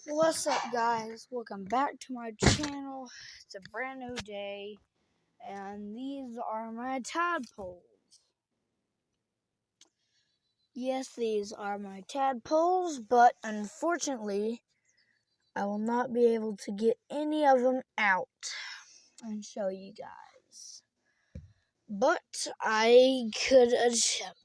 What's up, guys? Welcome back to my channel. It's a brand new day, and these are my tadpoles. Yes, these are my tadpoles, but unfortunately, I will not be able to get any of them out and show you guys. But I could attempt.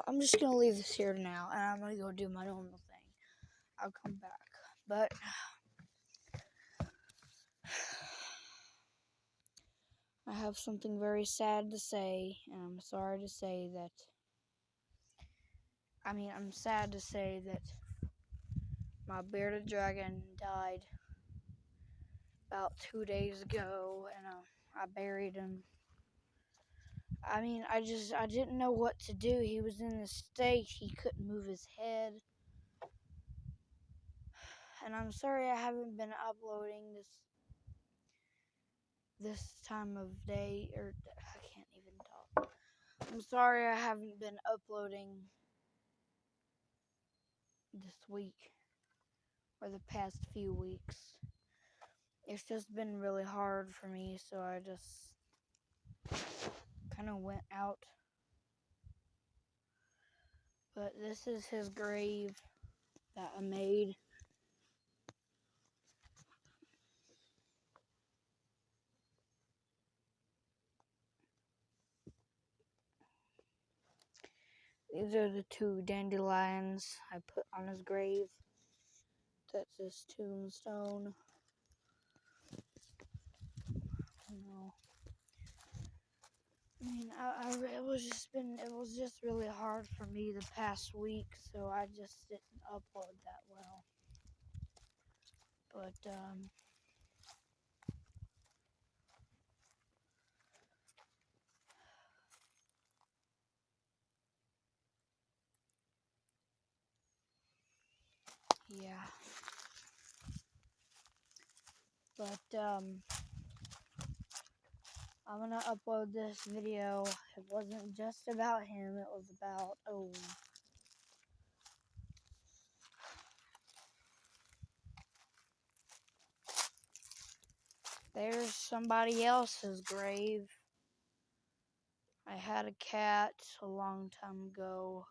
I'm just gonna leave this here now, and I'm gonna go do my normal thing. I'll come back, but I have something very sad to say, and I'm sorry to say that. I'm sad to say that my bearded dragon died about 2 days ago, and I buried him. I didn't know what to do. He was in this state, he couldn't move his head. And I'm sorry I haven't been uploading this time of day, or I can't even talk. I'm sorry I haven't been uploading this week or the past few weeks. It's just been really hard for me, so I just kind of went out. But this is his grave that I made. These are the 2 dandelions I put on his grave. That's his tombstone. It was just really hard for me the past week, so I just didn't upload that well. But yeah. But I'm gonna upload this video. It wasn't just about him, it was about there's somebody else's grave. I had a cat a long time ago.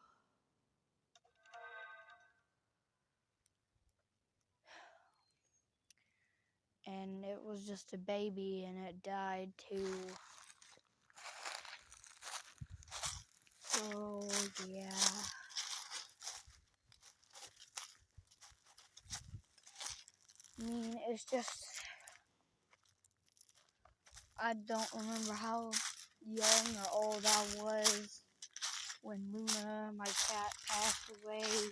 And it was just a baby, and it died too. So, yeah. It's just, I don't remember how young or old I was when Luna, my cat, passed away.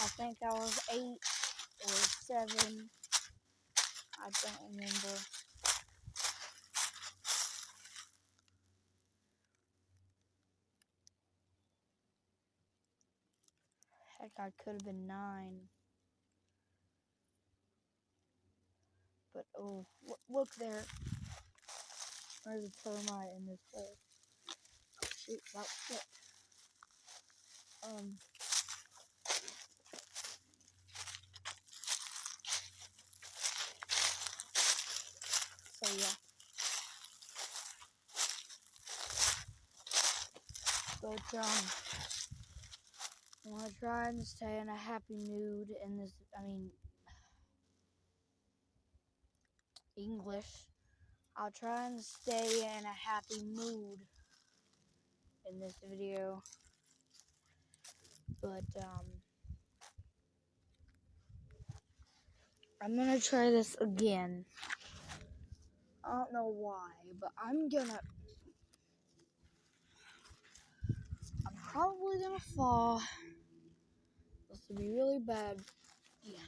I think I was 8 or 7. I don't remember. Heck, I could have been 9. But look there. There's a termite in this hole. Shoot, that shit. So yeah. But I want to try and stay in a happy mood in this, English. I'll try and stay in a happy mood in this video. But I'm gonna try this again. I don't know why, but I'm probably gonna fall. This will be really bad. Yeah,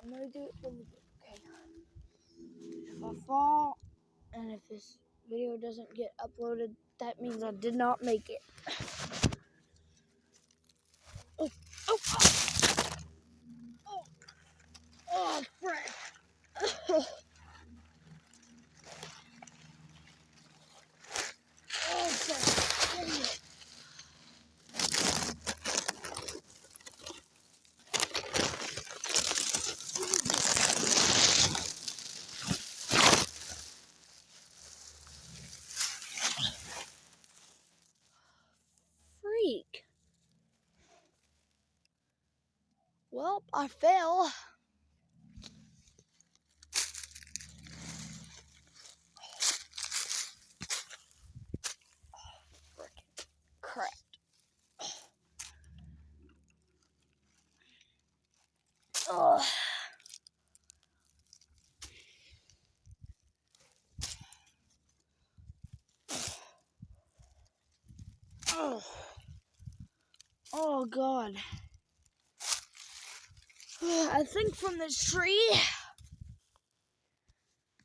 I'm gonna do it really good, okay? If I fall, and if this video doesn't get uploaded, that means I did not make it. Oh, oh, oh, frick. Oh, frick. Freak. Well, I fell. Frickin' crap. Ugh. Oh. Oh, God. I think from this tree,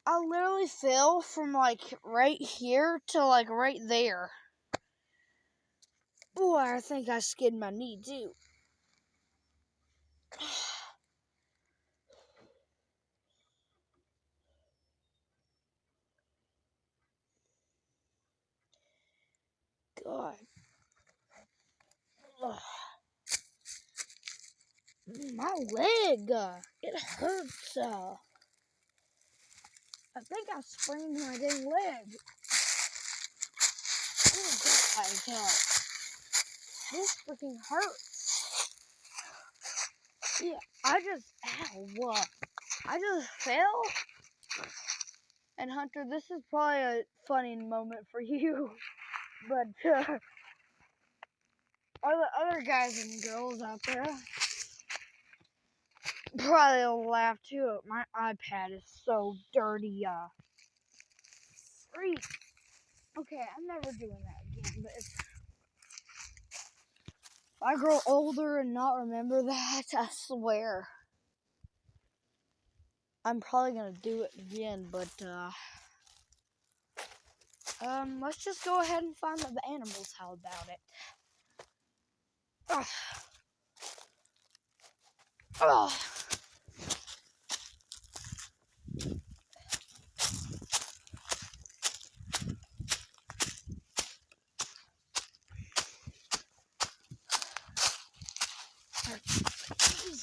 I literally fell from like right here to like right there. Boy, I think I skinned my knee too. God. Ugh. My leg, it hurts. I think I sprained my dang leg. Oh God, this freaking hurts. Yeah, I just fell. And Hunter, this is probably a funny moment for you, but all the other guys and girls out there probably will laugh too. My iPad is so dirty, freak. Okay, I'm never doing that again, but if I grow older and not remember that, I swear, I'm probably gonna do it again, but, let's just go ahead and find out the animals how about it. Ugh. Ugh.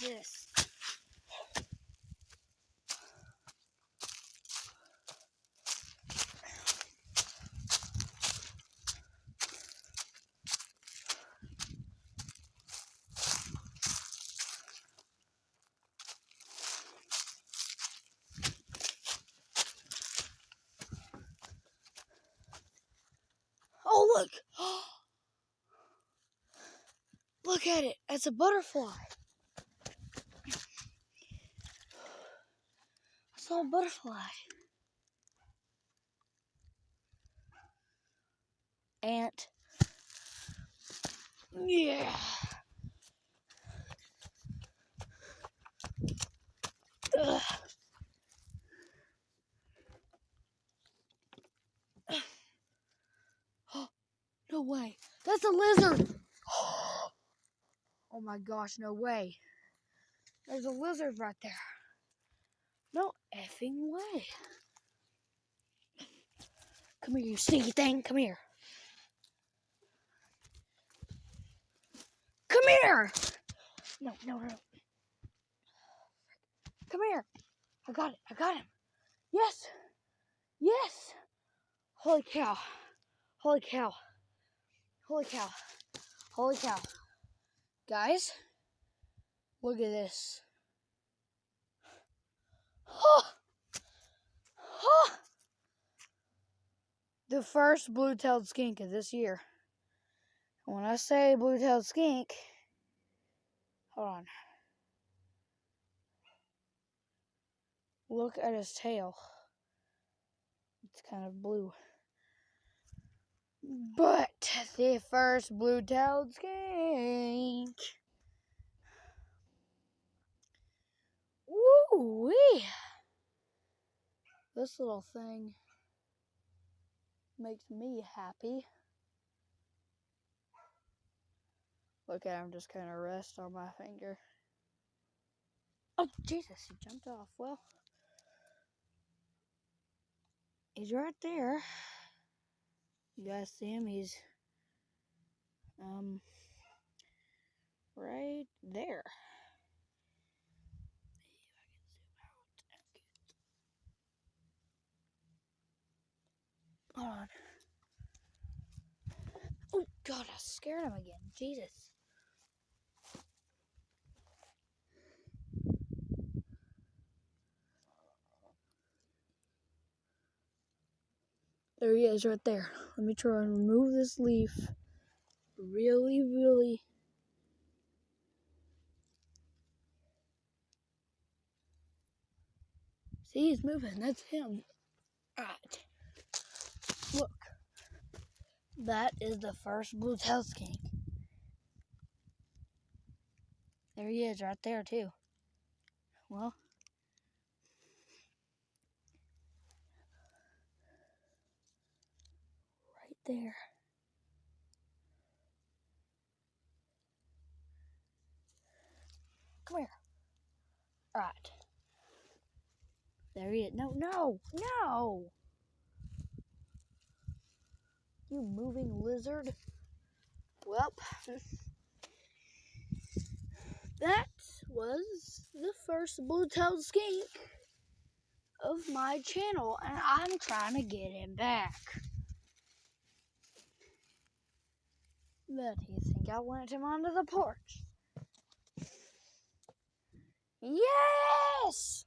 Jesus. Oh, look. Look at it. It's a butterfly. I saw a butterfly. Ant. Yeah. Ugh. No way. That's a lizard. Oh my gosh, no way. There's a lizard right there. No effing way. Come here, you sneaky thing. Come here. Come here. No. Come here. I got it. I got him. Yes. Yes. Holy cow. Holy cow. Holy cow. Holy cow. Guys, look at this. Oh. Oh. The first blue-tailed skink of this year. When I say blue-tailed skink, hold on. Look at his tail. It's kind of blue. But the first blue-tailed skink. Woo-wee. This little thing makes me happy. Look at him just kind of rest on my finger. Oh, Jesus, he jumped off. Well, he's right there. You guys see him? He's right there. Hold on. Oh, God, I scared him again. Jesus. There he is right there. Let me try and remove this leaf. Really. See, he's moving. That's him. Alright. Look. That is the first blue-tailed skink. There he is right there, too. Well, right there. Come here. Alright. There he is. No! You moving lizard. Well, that was the first blue-tailed skink of my channel, and I'm trying to get him back. But you think I wanted him onto the porch? Yes!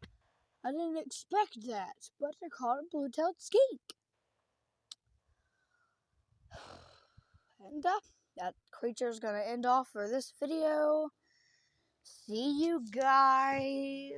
I didn't expect that, but I caught a blue-tailed skink. And that creature's gonna end off for this video. See you guys